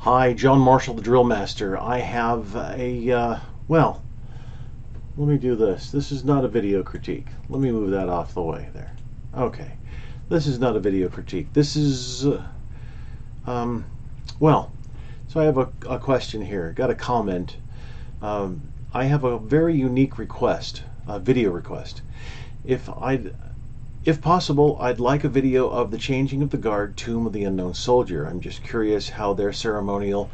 Hi, John Marshall, the DrillMaster. I have well, let me do this. This is not a video critique. Let me move that off the way there. Okay. This is not a video critique. This is, well, so I have a question here. Got a comment. I have a very unique request, a video request. If possible, I'd like a video of the changing of the guard, Tomb of the Unknown Soldier. I'm just curious how their ceremonial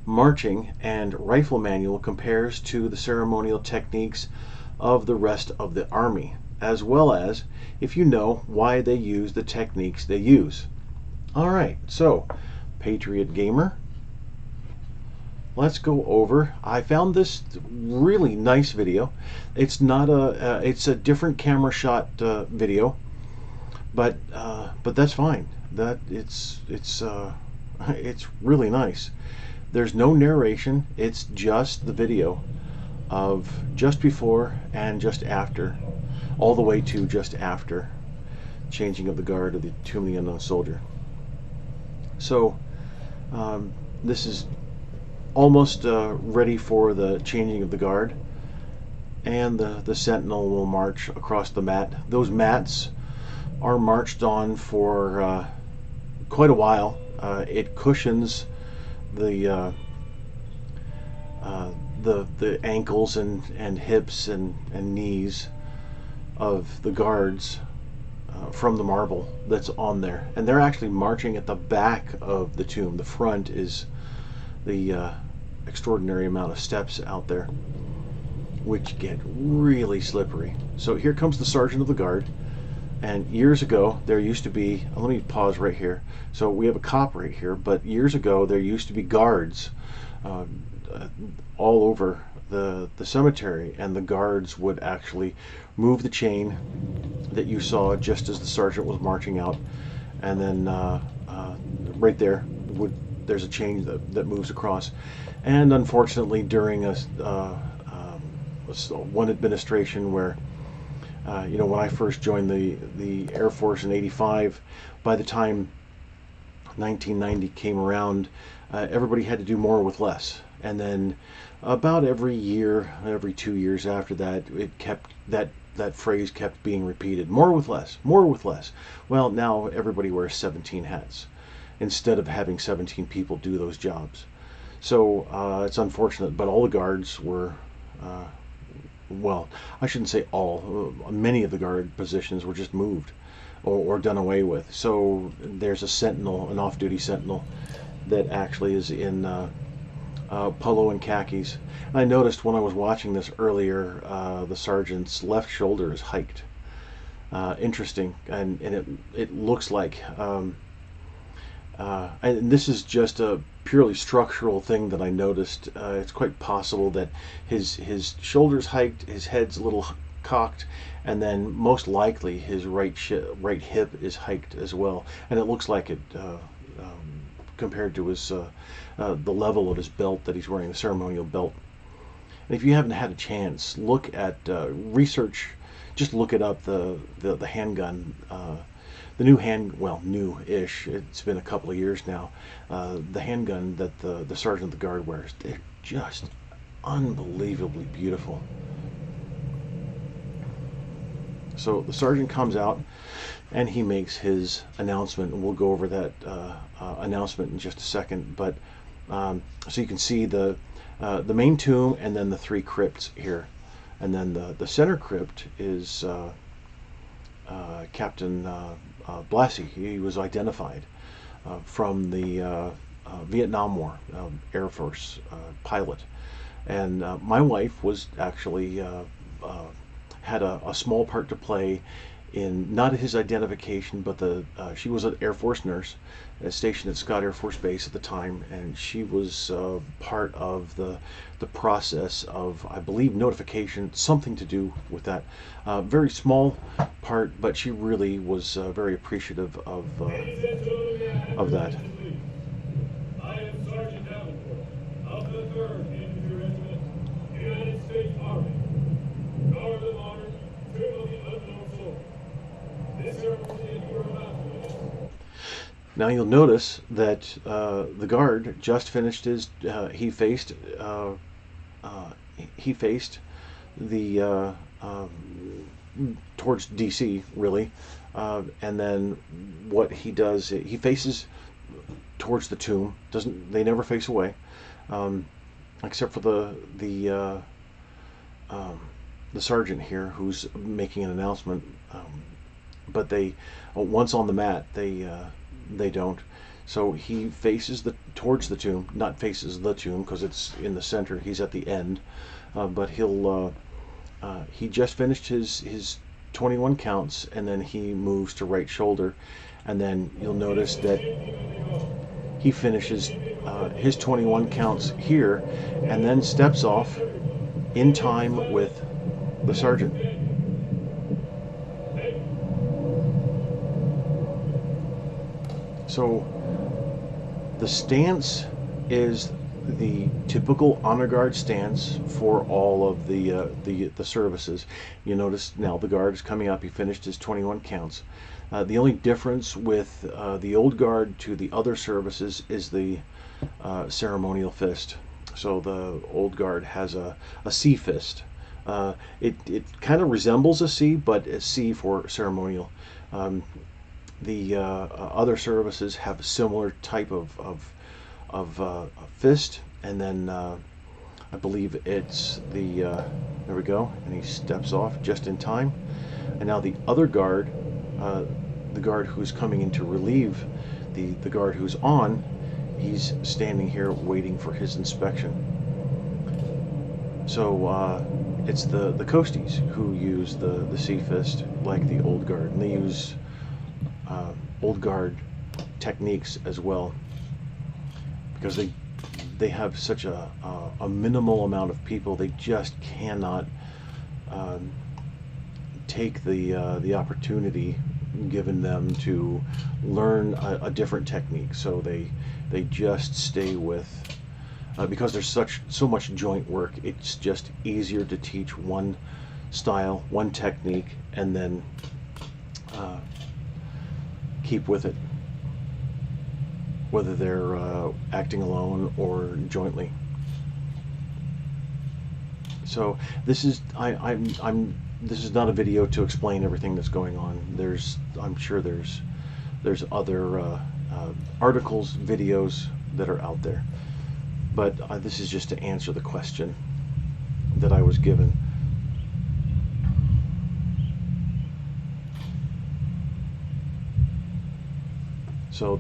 marching and rifle manual compares to the ceremonial techniques of the rest of the army, as well as if you know why they use the techniques they use. Alright, so Patriot Gamer, let's go over. I found this really nice video. It's not it's a different camera shot video. But that's fine. It's really nice. There's no narration. It's just the video of just before and just after, all the way to just after changing of the guard of the Tomb of the Unknown Soldier. So this is almost ready for the changing of the guard, and the sentinel will march across the mat. Those mats are marched on for quite a while. It cushions the ankles and hips and knees of the guards from the marble that's on there, and they're actually marching at the back of the tomb. The front is the extraordinary amount of steps out there, which get really slippery. So here comes the sergeant of the guard. And years ago, there used to be, let me pause right here. So we have a cop right here, but years ago, there used to be guards all over the cemetery, and the guards would actually move the chain that you saw just as the sergeant was marching out, and then right there, there's a chain that moves across. And unfortunately, during one administration where you know, when I first joined the Air Force in '85, by the time 1990 came around, everybody had to do more with less. And then about every 2 years after that, that phrase kept being repeated: more with less, more with less. Well, now everybody wears 17 hats instead of having 17 people do those jobs. So it's unfortunate, but all the guards were well, I shouldn't say all. Many of the guard positions were just moved or done away with. So there's a sentinel, an off-duty sentinel, that actually is in polo and khakis. And I noticed when I was watching this earlier, the sergeant's left shoulder is hiked. Interesting, and it looks like, and this is just a purely structural thing that I noticed. It's quite possible that his shoulders hiked, his head's a little cocked, and then most likely his right hip is hiked as well. And it looks like it compared to his the level of his belt that he's wearing, the ceremonial belt. And if you haven't had a chance, look at research. Just look it up. The handgun. The new new-ish, it's been a couple of years now, the handgun that the sergeant of the guard wears, they're just unbelievably beautiful. So the sergeant comes out and he makes his announcement, and we'll go over that announcement in just a second. But so you can see the main tomb and then the three crypts here, and then the center crypt is Captain Blassie. He was identified from the Vietnam War Air Force pilot, and my wife was actually had a small part to play in not his identification, but she was an Air Force nurse stationed at Scott Air Force Base at the time, and she was part of the process of, I believe, notification, something to do with that. Very small part, but she really was very appreciative of that. I am Sergeant Davenport of the 3rd Infantry Regiment, United States Army, Guard of Honor, Tomb of the Unknown Soldier. This ceremony is your announcement. Now you'll notice that the guard just finished his. He faced the towards DC really, and then what he does, he faces towards the tomb. Doesn't They never face away, except for the sergeant here who's making an announcement. But they once on the mat, they don't. So he faces towards the tomb, not faces the tomb because it's in the center. He's at the end, but he just finished his 21 counts, and then he moves to right shoulder, and then you'll notice that he finishes his 21 counts here, and then steps off in time with the sergeant. So the stance is the typical honor guard stance for all of the services. You notice now the guard is coming up. He finished his 21 counts. The only difference with the old guard to the other services is the ceremonial fist. So the old guard has a C fist. It kind of resembles a C, but a C for ceremonial. The other services have a similar type of fist, and then I believe it's there we go, and he steps off just in time. And now the other guard, the guard who's coming in to relieve the guard who's on, he's standing here waiting for his inspection. So it's the Coasties who use the C fist like the old guard, and they use old guard techniques as well, because they have such a minimal amount of people. They just cannot take the opportunity given them to learn a different technique. So they just stay with, because there's so much joint work, it's just easier to teach one style, one technique, and then keep with it, whether they're acting alone or jointly. So this is this is not a video to explain everything that's going on. I'm sure there's other articles, videos that are out there, but this is just to answer the question that I was given. So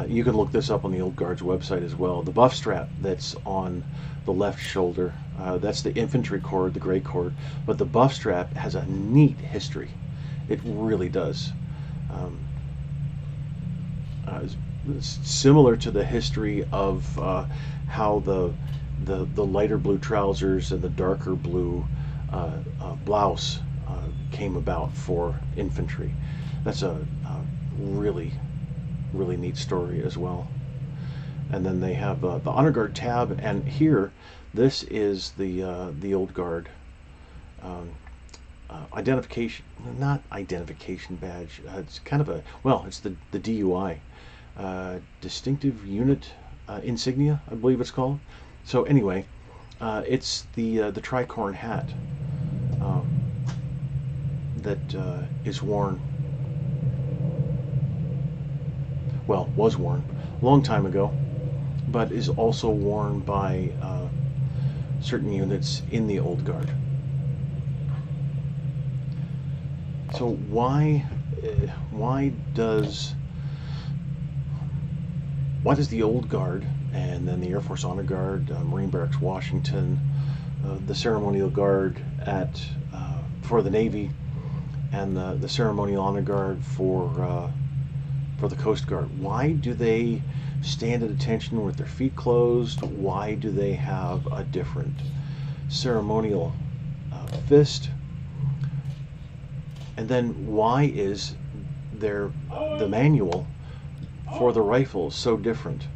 you can look this up on the Old Guard's website as well. The buff strap that's on the left shoulder, that's the infantry cord, the gray cord, but the buff strap has a neat history. It really does. It's similar to the history of how the lighter blue trousers and the darker blue blouse came about for infantry. That's a really neat story as well. And then they have the honor guard tab, and here this is the old guard identification, not identification badge. It's kind of it's the DUI, distinctive unit insignia, I believe it's called. So anyway, it's the tricorn hat that is worn. Well, was worn a long time ago, but is also worn by certain units in the old guard. So why does the old guard, and then the Air Force Honor Guard, Marine Barracks Washington, the Ceremonial Guard for the Navy, and the Ceremonial Honor Guard for the Coast Guard, why do they stand at attention with their feet closed? Why do they have a different ceremonial fist? And then why is the manual for the rifles so different?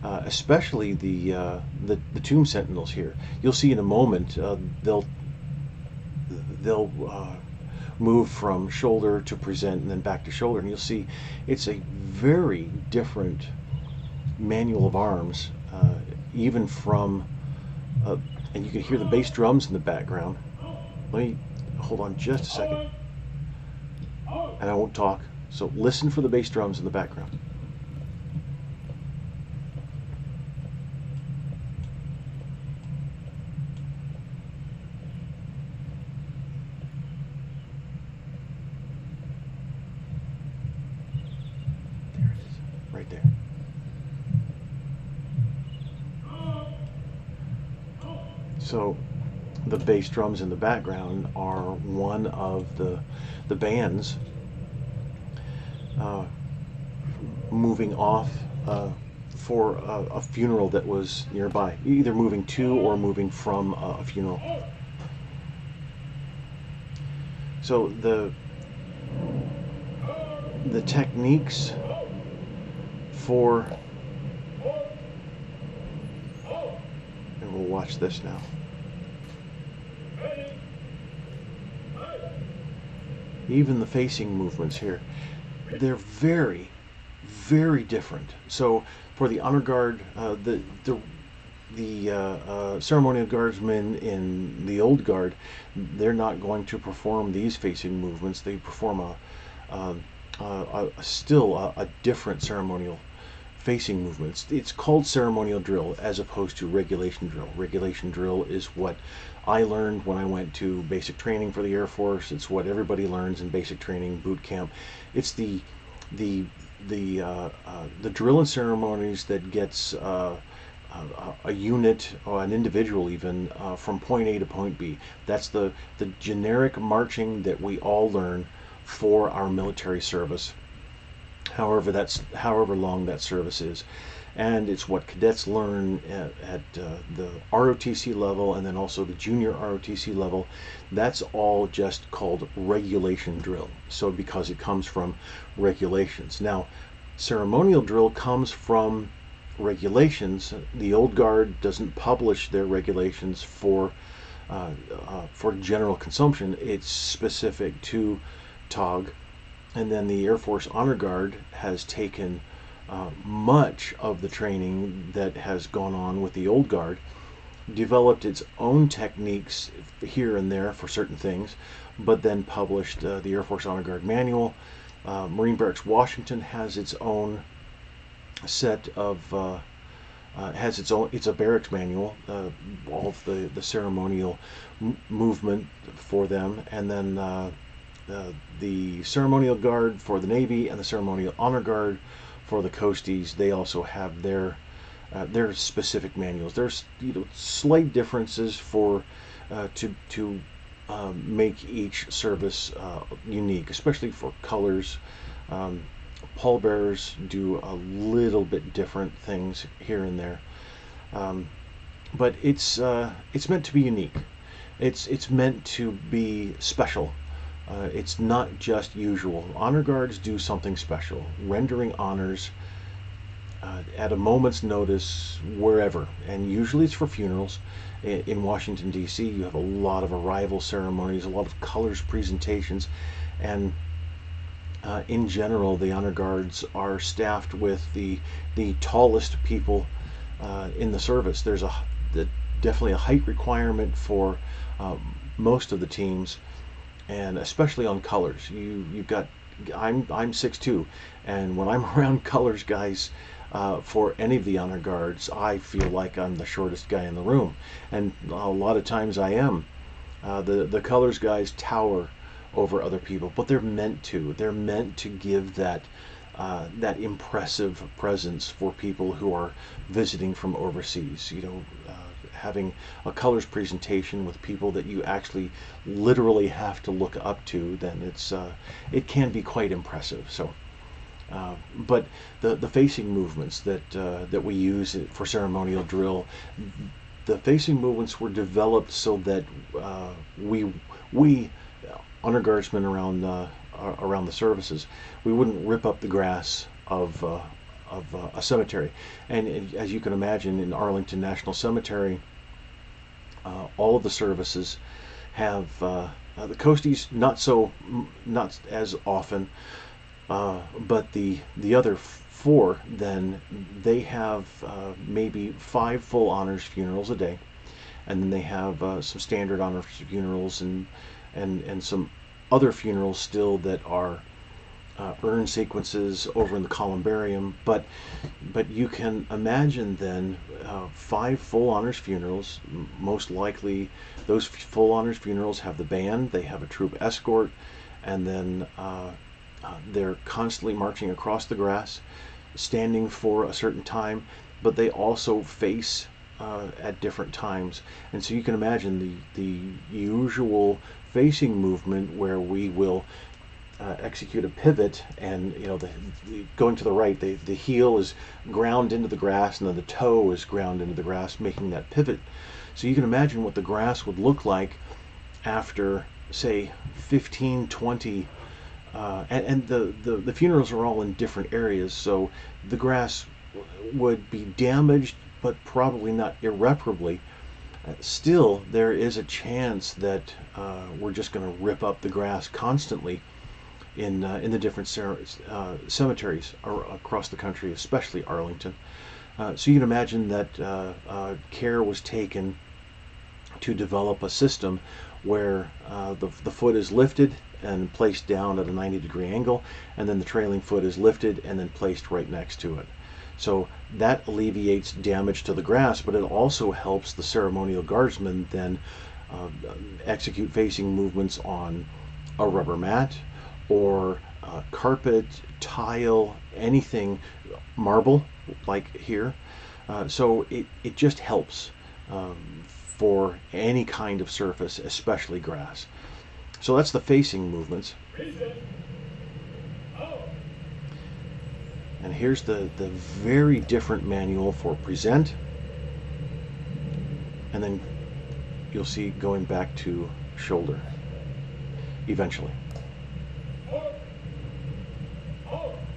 Especially the tomb sentinels here. You'll see in a moment they'll move from shoulder to present and then back to shoulder. And you'll see it's a very different manual of arms, even from, and you can hear the bass drums in the background. Let me hold on just a second, and I won't talk. So listen for the bass drums in the background. There it is, right there. So the bass drums in the background are one of the bands moving off for a funeral that was nearby, either moving to or moving from a funeral. So the techniques for, and we'll watch this now. Even the facing movements here, they're very, very different. So for the honor guard, the ceremonial guardsmen in the old guard, they're not going to perform these facing movements. They perform still a different ceremonial facing movements. It's called ceremonial drill as opposed to regulation drill. Regulation drill is what I learned when I went to basic training for the Air Force. It's what everybody learns in basic training boot camp. It's the drill and ceremonies that gets a unit or an individual even from point A to point B. That's the generic marching that we all learn for our military service, however long that service is. And it's what cadets learn at the ROTC level, and then also the junior ROTC level. That's all just called regulation drill. So because it comes from regulations. Now, ceremonial drill comes from regulations. The old guard doesn't publish their regulations for general consumption. It's specific to TOG. And then the Air Force Honor Guard has taken much of the training that has gone on with the old guard, developed its own techniques here and there for certain things, but then published the Air Force Honor Guard manual. Marine Barracks Washington has its own set of it's a barracks manual, all of the ceremonial movement for them, and then the ceremonial guard for the Navy and the ceremonial honor guard for the coasties. They also have their specific manuals. There's slight differences for to make each service unique, especially for colors. Pallbearers do a little bit different things here and there, but it's meant to be unique. It's meant to be special. It's not just usual. Honor guards do something special, rendering honors at a moment's notice wherever, and usually it's for funerals. In Washington, D.C., you have a lot of arrival ceremonies, a lot of colors presentations, and in general, the honor guards are staffed with the tallest people in the service. There's definitely a height requirement for most of the teams, and especially on colors. You've got, I'm 6'2", and when I'm around colors guys for any of the honor guards, I feel like I'm the shortest guy in the room, and a lot of times I am. The colors guys tower over other people, but they're meant to give that impressive presence for people who are visiting from overseas. Having a colors presentation with people that you actually literally have to look up to, then it can be quite impressive. So but the facing movements that we use for ceremonial drill, the facing movements were developed so that we honor guardsmen around the services, we wouldn't rip up the grass of a cemetery. And as you can imagine, in Arlington National Cemetery, all of the services have The coasties not as often, but the other four, then they have maybe 5 full honors funerals a day, and then they have some standard honors funerals and some other funerals still that are urn sequences over in the columbarium. But you can imagine then 5 full honors funerals. Most likely, those full honors funerals have the band. They have a troop escort, and then they're constantly marching across the grass, standing for a certain time. But they also face at different times, and so you can imagine the usual facing movement where we will execute a pivot, and going to the right, the heel is ground into the grass, and then the toe is ground into the grass, making that pivot. So you can imagine what the grass would look like after, say, 15, 20, and the funerals are all in different areas, so the grass would be damaged, but probably not irreparably. Still, there is a chance that we're just going to rip up the grass constantly in the different cemeteries across the country, especially Arlington. So you can imagine that care was taken to develop a system where the foot is lifted and placed down at a 90-degree angle, and then the trailing foot is lifted and then placed right next to it. So that alleviates damage to the grass, but it also helps the ceremonial guardsmen then execute facing movements on a rubber mat or carpet, tile, anything, marble like here. So it just helps for any kind of surface, especially grass. So that's the facing movements. And here's the very different manual for present. And then you'll see going back to shoulder eventually.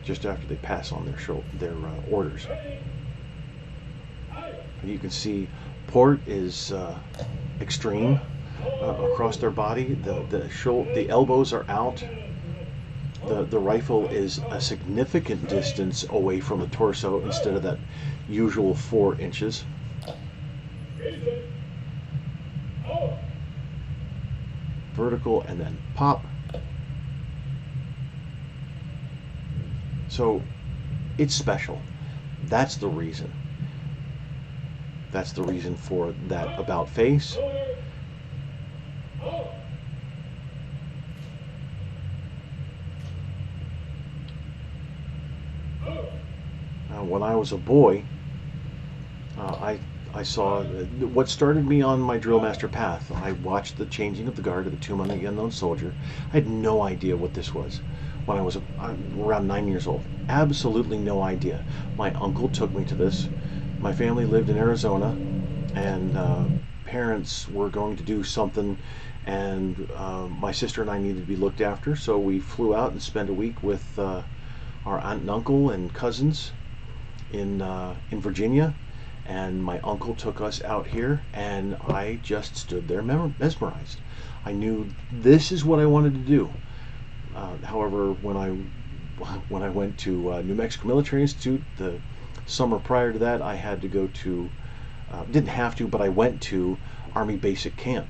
Just after they pass on their orders. And you can see port is extreme across their body. The elbows are out. The rifle is a significant distance away from the torso instead of that usual 4 inches. Vertical and then pop. So it's special. That's the reason. That's the reason for that about face. When I was a boy, I saw what started me on my DrillMaster path. I watched the changing of the guard of the Tomb of the Unknown Soldier. I had no idea what this was when I was around 9 years old. Absolutely no idea. My uncle took me to this. My family lived in Arizona, and parents were going to do something, and my sister and I needed to be looked after, so we flew out and spent a week with our aunt and uncle and cousins in Virginia. And my uncle took us out here, and I just stood there mesmerized. I knew this is what I wanted to do. However, when I went to New Mexico Military Institute the summer prior to that, I had to go to, didn't have to, but I went to Army Basic Camp.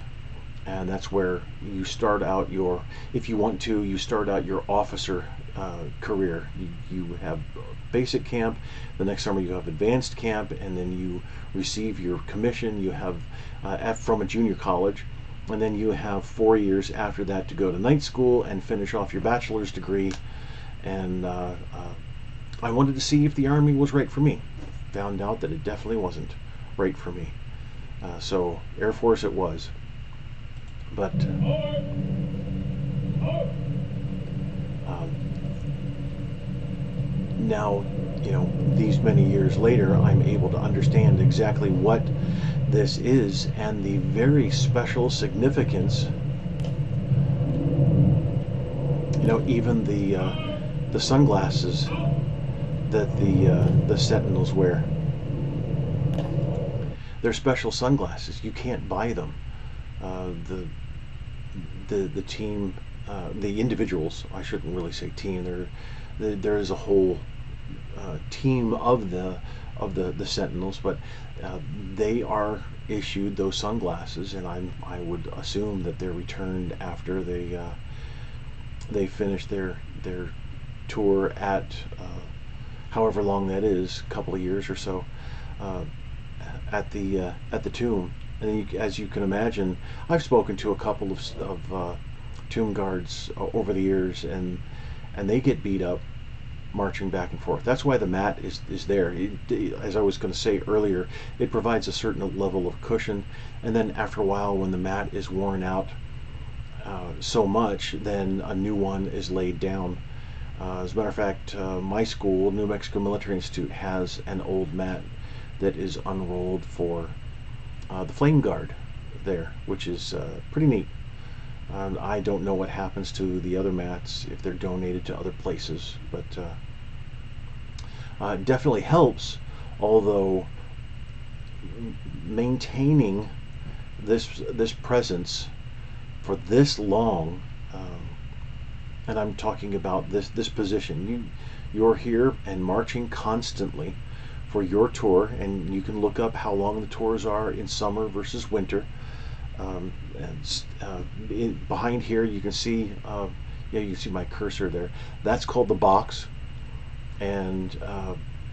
And that's where you start out your, if you want to, you start out your officer career. You have basic camp, the next summer you have advanced camp, and then you receive your commission. You have from a junior college, and then you have 4 years after that to go to night school and finish off your bachelor's degree. And I wanted to see if the Army was right for me. Found out that it definitely wasn't right for me. So Air Force it was. But now, these many years later, I'm able to understand exactly what this is and the very special significance. Even the sunglasses that the Sentinels wear. They're special sunglasses. You can't buy them. the team, the individuals. I shouldn't really say team. There is a whole team of the Sentinels, but they are issued those sunglasses, and I would assume that they're returned after they finish their tour at however long that is, a couple of years or so, at the tomb. And as you can imagine, I've spoken to a couple of tomb guards over the years, and they get beat up marching back and forth. That's why the mat is there. As I was going to say earlier, it provides a certain level of cushion, and then after a while, when the mat is worn out so much, then a new one is laid down. As a matter of fact, my school, New Mexico Military Institute, has an old mat that is unrolled for the flame guard there, which is pretty neat. I don't know what happens to the other mats, if they're donated to other places, but it definitely helps, although maintaining this presence for this long, and I'm talking about this position. You're here and marching constantly for your tour, and you can look up how long the tours are in summer versus winter. Behind here you can see, yeah, you can see my cursor there. That's called the box, and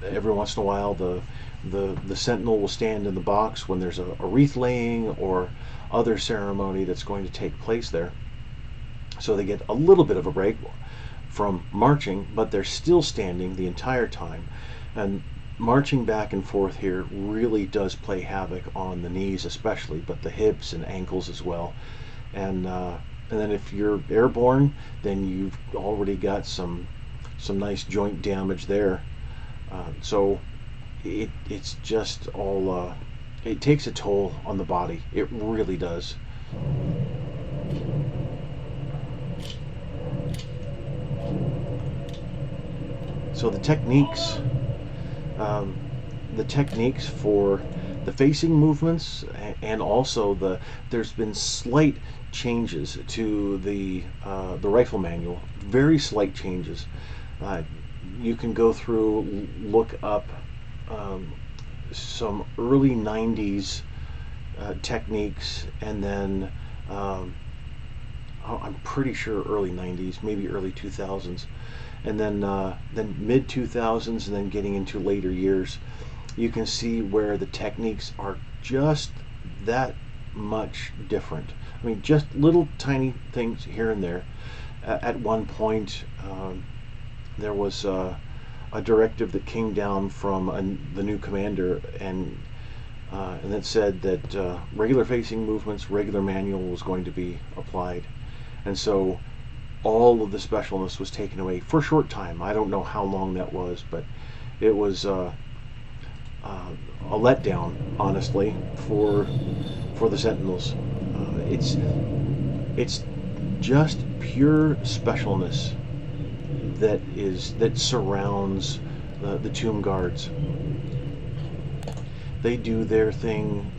every once in a while the sentinel will stand in the box when there's a wreath laying or other ceremony that's going to take place there. So they get a little bit of a break from marching, but they're still standing the entire time. And marching back and forth here really does play havoc on the knees especially, but the hips and ankles as well. And then if you're airborne, then you've already got some nice joint damage there. So it's just all, it takes a toll on the body. It really does. So the techniques for the facing movements, and also there's been slight changes to the rifle manual, very slight changes. You can go through, look up some early 90s techniques, and then I'm pretty sure early 90s, maybe early 2000s, and then mid 2000s, and then getting into later years. You can see where the techniques are just that much different. I mean, just little tiny things here and there. At one point, there was a directive that came down from the new commander, and it said that regular facing movements, regular manual was going to be applied. And so all of the specialness was taken away for a short time. I don't know how long that was, but it was a letdown, honestly, for the Sentinels. It's just pure specialness that surrounds the tomb guards. They do their thing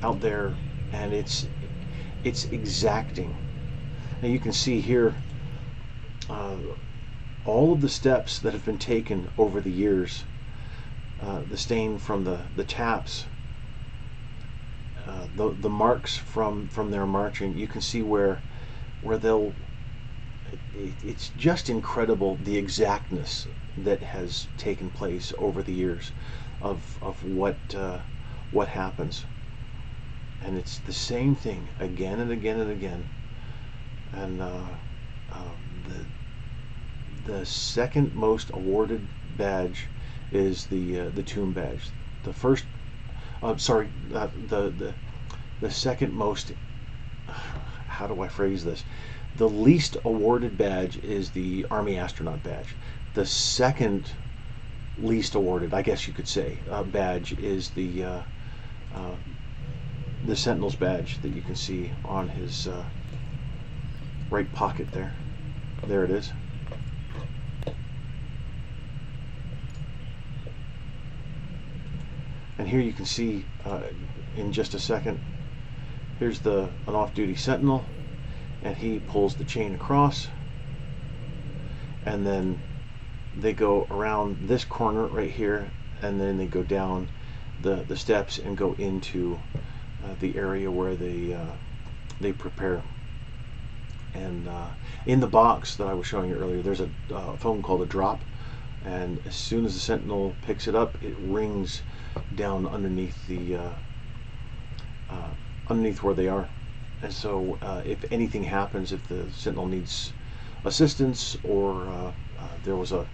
out there, and it's exacting. Now you can see here all of the steps that have been taken over the years. The stain from the taps, the marks from their marching. You can see where they'll. It's just incredible the exactness that has taken place over the years of what happens, and it's the same thing again and again and again. And the second most awarded badge is the tomb badge. The first, sorry, the second most. How do I phrase this? The least awarded badge is the Army Astronaut badge. The second least awarded, I guess you could say, badge is the Sentinel's badge that you can see on his right pocket there. There it is. And here you can see in just a second, here's an off-duty Sentinel, and he pulls the chain across, and then they go around this corner right here, and then they go down the steps and go into the area where they prepare. And in the box that I was showing you earlier, there's a phone called a drop, and as soon as the sentinel picks it up, it rings down underneath the underneath where they are. And so if anything happens, if the sentinel needs assistance, or there was a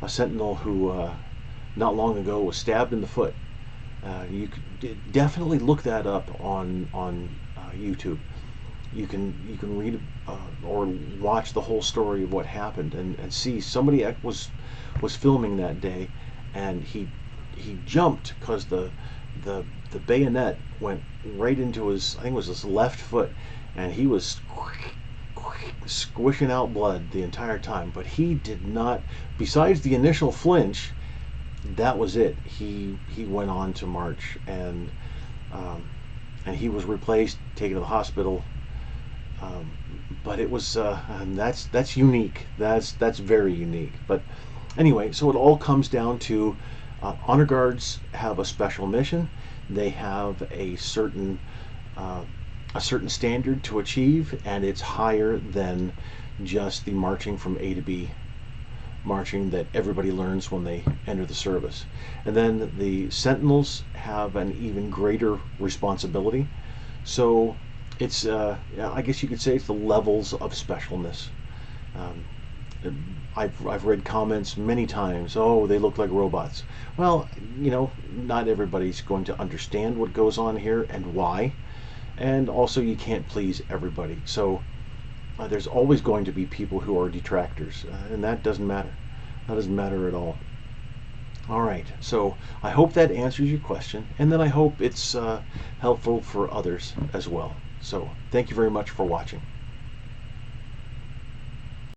sentinel who not long ago was stabbed in the foot, you could definitely look that up on YouTube. You can read or watch the whole story of what happened, and see somebody was filming that day, and he jumped because the bayonet went right into his, I think it was his left foot, and he was squishing out blood the entire time. But he did not, besides the initial flinch, that was it. He went on to march, and he was replaced, taken to the hospital. But it was that's unique. That's very unique. But anyway, so it all comes down to honor guards have a special mission. They have a certain standard to achieve, and it's higher than just the marching from A to B marching that everybody learns when they enter the service. And then the sentinels have an even greater responsibility. So it's I guess you could say it's the levels of specialness. I've read comments many times, oh, they look like robots. Well, not everybody's going to understand what goes on here and why, and also you can't please everybody. So there's always going to be people who are detractors, and that doesn't matter. That doesn't matter at all. All right, so I hope that answers your question, and then I hope it's helpful for others as well. So thank you very much for watching.